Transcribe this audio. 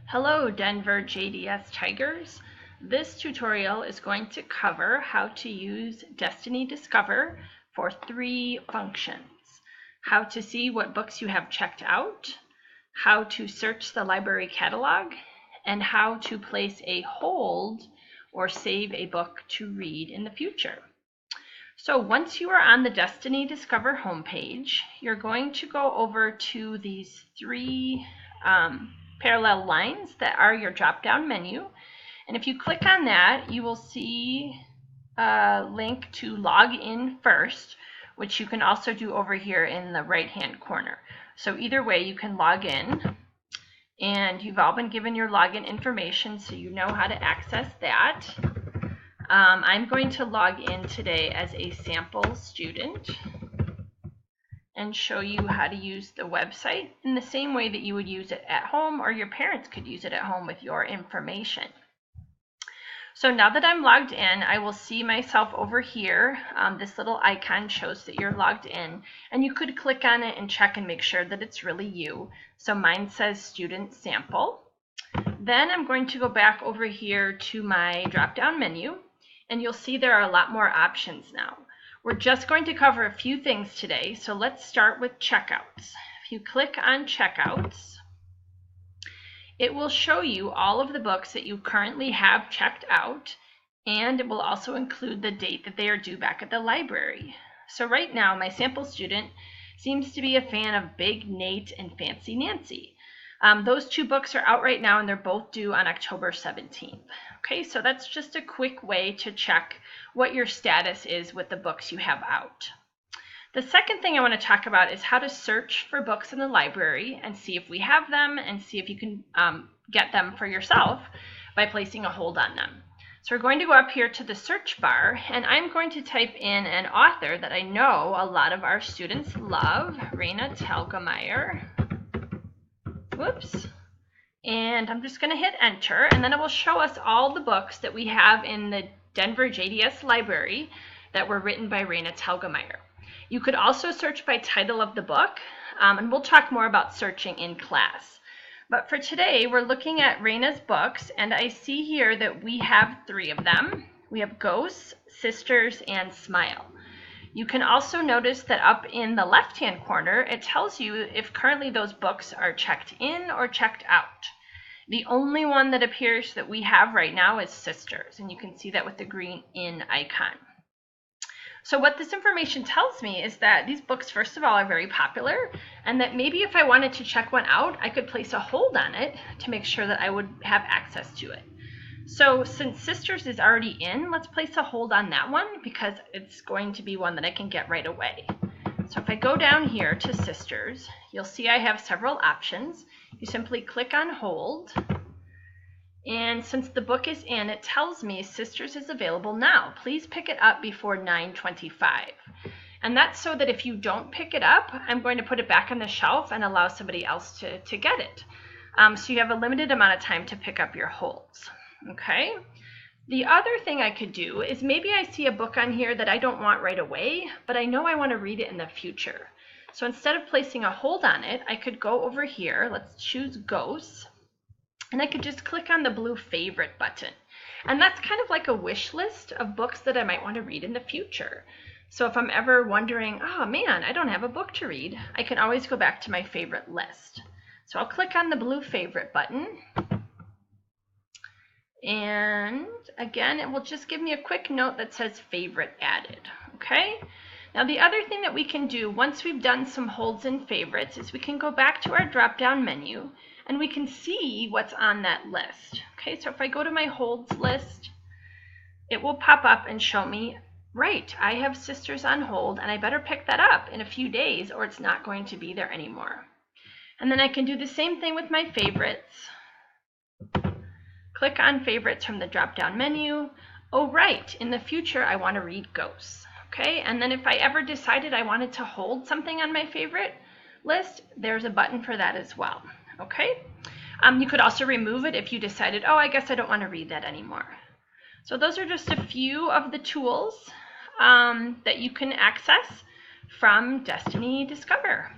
Hello Denver JDS Tigers. This tutorial is going to cover how to use Destiny Discover for 3 functions. How to see what books you have checked out, how to search the library catalog, and how to place a hold or save a book to read in the future. So once you are on the Destiny Discover homepage, you're going to go over to these 3 parallel lines that are your drop-down menu. And if you click on that, you will see a link to log in first, which you can also do over here in the right-hand corner. So either way, you can log in, and you've all been given your login information, so you know how to access that. I'm going to log in today as a sample student and show you how to use the website in the same way that you would use it at home, or your parents could use it at home with your information. So now that I'm logged in, I will see myself over here. This little icon shows that you're logged in, and you could click on it and check and make sure that it's really you. So mine says Student Sample. Then I'm going to go back over here to my drop-down menu, and you'll see there are a lot more options now. We're just going to cover a few things today, so let's start with checkouts. If you click on checkouts, it will show you all of the books that you currently have checked out, and it will also include the date that they are due back at the library. So right now, my sample student seems to be a fan of Big Nate and Fancy Nancy. Those 2 books are out right now, and they're both due on October 17th. Okay, so that's just a quick way to check what your status is with the books you have out. The second thing I want to talk about is how to search for books in the library and see if we have them, and see if you can get them for yourself by placing a hold on them. So we're going to go up here to the search bar, and I'm going to type in an author that I know a lot of our students love, Raina Telgemeier. Whoops. And I'm just going to hit enter, and then it will show us all the books that we have in the Denver JDS library that were written by Raina Telgemeier. You could also search by title of the book, and we'll talk more about searching in class. But for today, we're looking at Raina's books, and I see here that we have 3 of them. We have Ghosts, Sisters, and Smile. You can also notice that up in the left-hand corner, it tells you if currently those books are checked in or checked out. The only one that appears that we have right now is Sisters, and you can see that with the green in icon. So what this information tells me is that these books, first of all, are very popular, and that maybe if I wanted to check one out, I could place a hold on it to make sure that I would have access to it. So since Sisters is already in, let's place a hold on that one because it's going to be one that I can get right away. So if I go down here to Sisters, you'll see I have several options. You simply click on hold, and since the book is in, it tells me Sisters is available now. Please pick it up before 9:25. And that's so that if you don't pick it up, I'm going to put it back on the shelf and allow somebody else to get it. So you have a limited amount of time to pick up your holds. Okay? The other thing I could do is maybe I see a book on here that I don't want right away, but I know I want to read it in the future. So instead of placing a hold on it, I could go over here, let's choose Ghosts, and I could just click on the blue favorite button. And that's kind of like a wish list of books that I might want to read in the future. So if I'm ever wondering, oh man, I don't have a book to read, I can always go back to my favorite list. So I'll click on the blue favorite button. And again, it will just give me a quick note that says favorite added. Okay? Now the other thing that we can do once we've done some holds and favorites is we can go back to our drop-down menu and we can see what's on that list. Okay, so if I go to my holds list, it will pop up and show me, right, I have Sisters on hold and I better pick that up in a few days or it's not going to be there anymore. And then I can do the same thing with my favorites. Click on favorites from the drop-down menu. Oh, right, in the future I want to read Ghosts. Okay, and then if I ever decided I wanted to hold something on my favorite list, there's a button for that as well. Okay, you could also remove it if you decided, oh, I guess I don't want to read that anymore. So those are just a few of the tools that you can access from Destiny Discover.